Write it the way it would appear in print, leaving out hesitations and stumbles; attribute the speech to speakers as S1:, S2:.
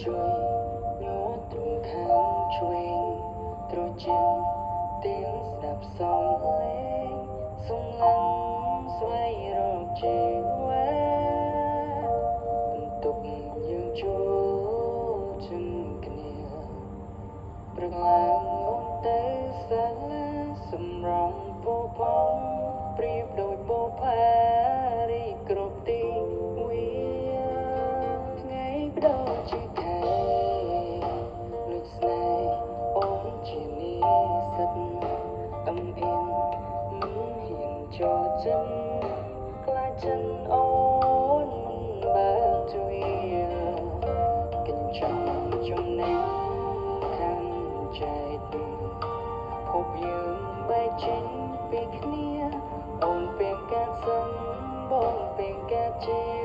S1: ជួយញ័រទ្រង់ខាងឆ្វេងត្រជាក់ទាំងស្ដាប់សំឡេងសំឡឹងស្វែងរកជីវ៉ាបន្ទប់យើងជួលជិនគ្នាព្រឹកឡើងអូនទៅសាលាសម្រងពោផងប្រៀបដូចបូផារីគ្រប់ទីវាថ្ងៃបដូរជាខែលុចស្នេហ៍អូនជានិស្សិតអឹមអៀនមិនហ៊ានចូលចិនខ្លាចចិនអូនមិនបើកទ្វារកញ្ចក់ចំណេញខាងចែកភពយើងបែកចេញពីគ្នាអូនពេងកាត់សឹងបងពេងកាត់ជា